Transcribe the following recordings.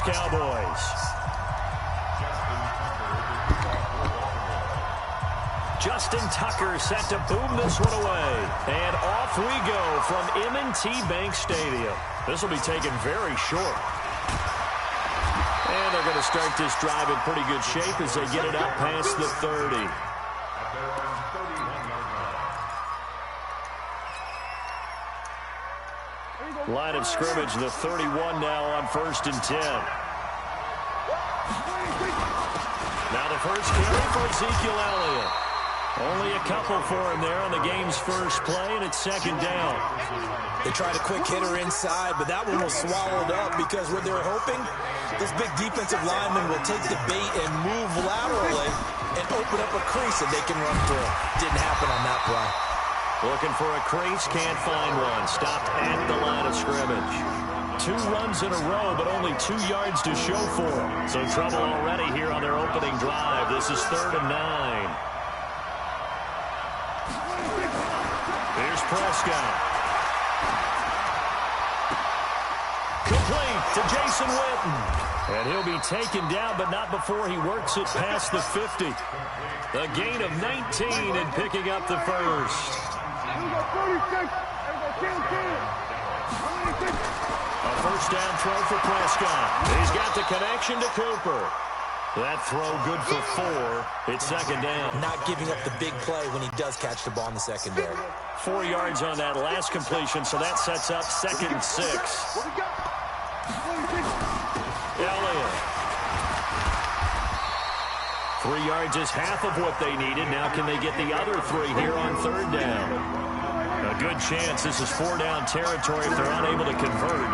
Cowboys. Justin Tucker set to boom this one away. And off we go from M&T Bank Stadium. This will be taken very short. And they're going to start this drive in pretty good shape as they get it up past the 30. Line of scrimmage, the 31 now on 1st and 10. Now the first carry for Ezekiel Elliott. Only a couple for him there on the game's first play, and it's 2nd down. They tried a quick hitter inside, but that one was swallowed up because what they're hoping, this big defensive lineman will take the bait and move laterally and open up a crease that they can run through. Didn't happen on that play. Looking for a crease, can't find one. Stopped at the line of scrimmage. 2 runs in a row, but only 2 yards to show for them. So trouble already here on their opening drive. This is 3rd and 9. Here's Prescott. Complete to Jason Witten. And he'll be taken down, but not before he works it past the 50. A gain of 19 and picking up the first. A first down throw for Prescott. He's got the connection to Cooper. That throw good for 4. It's 2nd down. Not giving up the big play when he does catch the ball in the secondary. 4 yards on that last completion, so that sets up 2nd and 6. Elliott. 3 yards is half of what they needed. Now can they get the other 3 here on 3rd down? A good chance this is 4-down territory if they're unable to convert.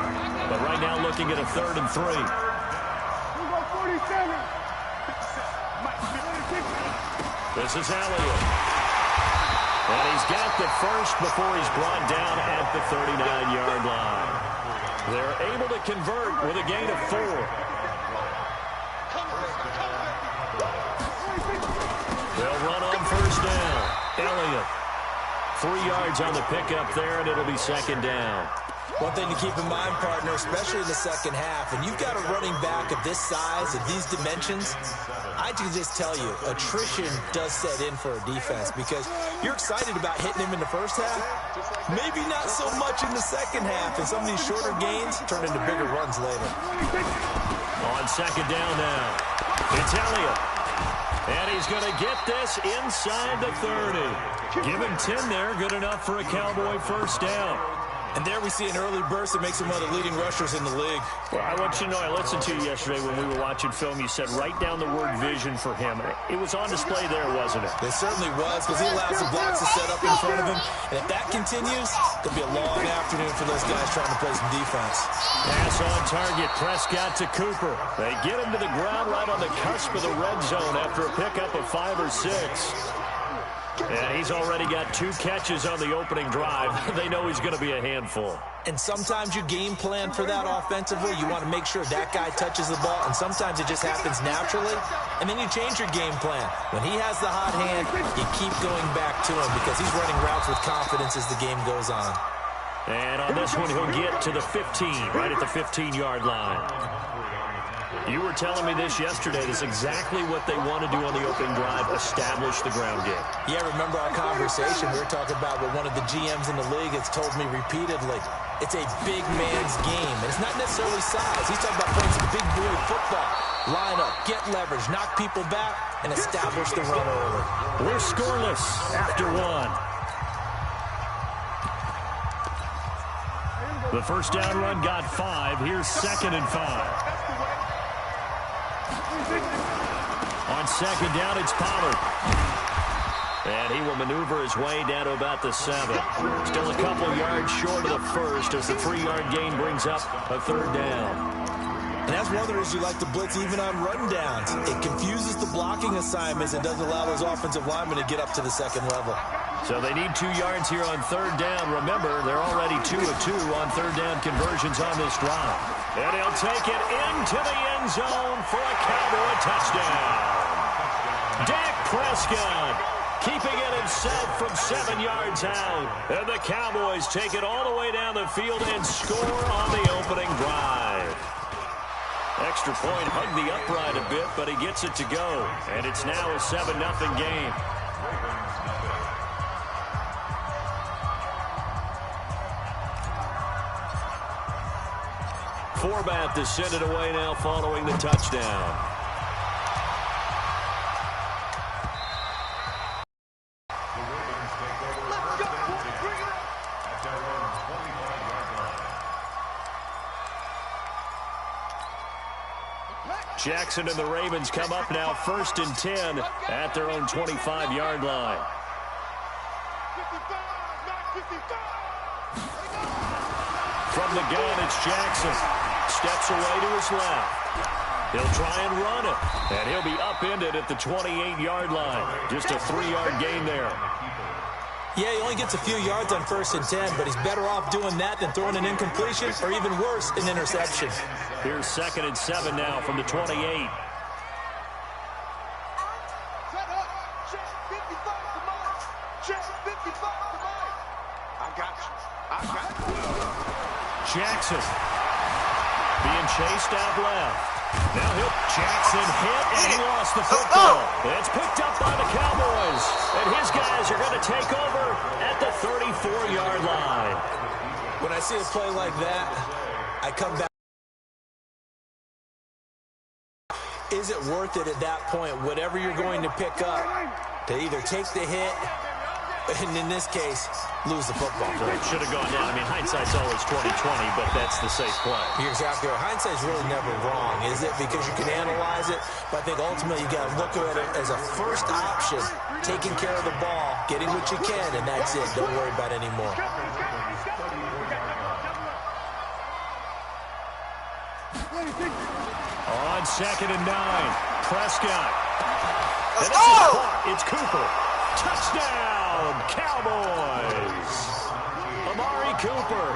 But right now looking at a 3rd and 3. This is Elliott. And he's got the first before he's brought down at the 39-yard line. They're able to convert with a gain of 4. They'll run on 1st down. Elliott. 3 yards on the pickup there, and it'll be 2nd down. One thing to keep in mind, partner, especially in the second half, and you've got a running back of this size, of these dimensions, I can just tell you, attrition does set in for a defense because you're excited about hitting him in the first half, maybe not so much in the second half, and some of these shorter gains turn into bigger runs later. On 2nd down now, it's Elliott. And he's going to get this inside the 30. Give him 10 there. Good enough for a Cowboy first down. And there we see an early burst that makes him one of the leading rushers in the league. Well, I want you to know, I listened to you yesterday when we were watching film. You said write down the word vision for him. It was on display there, wasn't it? It certainly was, because he allows the blocks to set up in front of him. And if that continues, it'll be a long afternoon for those guys trying to play some defense. Pass on target. Prescott to Cooper. They get him to the ground right on the cusp of the red zone after a pickup of 5 or 6. And he's already got 2 catches on the opening drive. They know he's going to be a handful. And sometimes you game plan for that offensively. You want to make sure that guy touches the ball, and sometimes it just happens naturally. And then you change your game plan. When he has the hot hand, you keep going back to him because he's running routes with confidence as the game goes on. And on this one, he'll get to the 15, right at the 15-yard line. You were telling me this yesterday. This is exactly what they want to do on the opening drive, establish the ground game. Yeah, remember our conversation? We were talking about what one of the GMs in the league has told me repeatedly. It's a big man's game, and it's not necessarily size. He's talking about playing some big boy football. Line up, get leverage, knock people back, and establish the run early. We're scoreless after 1. The first down run got 5. Here's 2nd and 5. On 2nd down, it's Pollard. And he will maneuver his way down to about the 7. Still a couple yards short of the first as the 3-yard gain brings up a 3rd down. And that's one of the reasons you like to blitz even on run downs. It confuses the blocking assignments and doesn't allow those offensive linemen to get up to the second level. So they need 2 yards here on 3rd down. Remember, they're already 2 of 2 on 3rd down conversions on this drive. And he'll take it into the end zone for a Cowboy touchdown. Dak Prescott keeping it himself from 7 yards out. And the Cowboys take it all the way down the field and score on the opening drive. Extra point, hugged the upright a bit, but he gets it to go. And it's now a 7-0 game. Forbath to send it away now following the touchdown. Jackson and the Ravens come up now 1st and 10 at their own 25-yard line. From the gun, it's Jackson. Steps away to his left. He'll try and run it, and he'll be upended at the 28-yard line. Just a 3-yard gain there. Yeah, he only gets a few yards on 1st and 10, but he's better off doing that than throwing an incompletion or even worse, an interception. Here's 2nd and 7 now from the 28. Jackson being chased out left. Now Jackson hit, and he lost the football. It's picked up by the Cowboys, and his guys are going to take over at the 34-yard line. When I see a play like that, I come back. Is it worth it at that point, whatever you're going to pick up, to either take the hit, and in this case, lose the football? It should have gone down. I mean, hindsight's always 20/20, but that's the safe play. You're exactly right. Hindsight's really never wrong, is it? Because you can analyze it, but I think ultimately you got to look at it as a first option, taking care of the ball, getting what you can, and that's it. Don't worry about it anymore. On 2nd and 9, Prescott. And it's Cooper. Touchdown, Cowboys. Amari Cooper,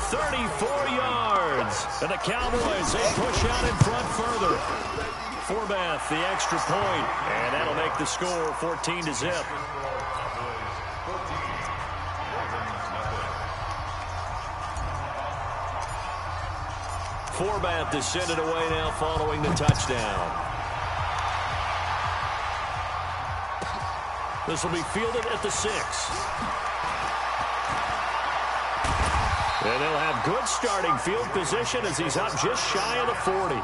34 yards. And the Cowboys, they push out in front further. Forbath, the extra point, and that'll make the score 14-0. Forbath to send it away now following the touchdown. This will be fielded at the 6. And they'll have good starting field position as he's up just shy of the 40.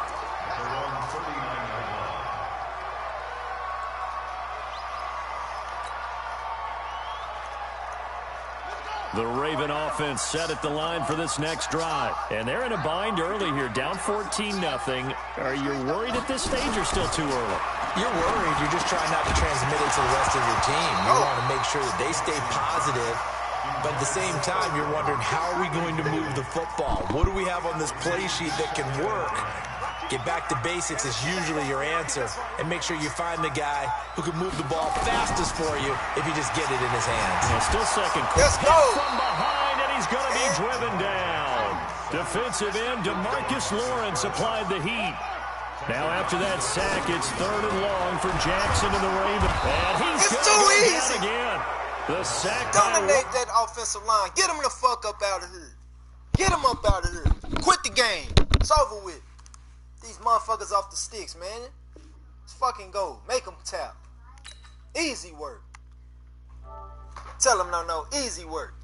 The Raven offense set at the line for this next drive. And they're in a bind early here, down 14-0. Are you worried at this stage or still too early? You're worried. You're just trying not to transmit it to the rest of your team. You want to make sure that they stay positive. But at the same time, you're wondering, how are we going to move the football? What do we have on this play sheet that can work? Get back to basics is usually your answer. And make sure you find the guy who can move the ball fastest for you if you just get it in his hands. Yeah, still second. Let's go. From behind, and he's going to be driven down. Defensive end DeMarcus Lawrence applied the heat. Now after that sack, it's 3rd and long for Jackson and the Ravens. And he's going to go down again. The sack. Dominate that offensive line. Get him the fuck up out of here. Get him up out of here. Quit the game. It's over with. These motherfuckers off the sticks, man. Let's fucking go. Make them tap. Easy work. Tell them no. Easy work.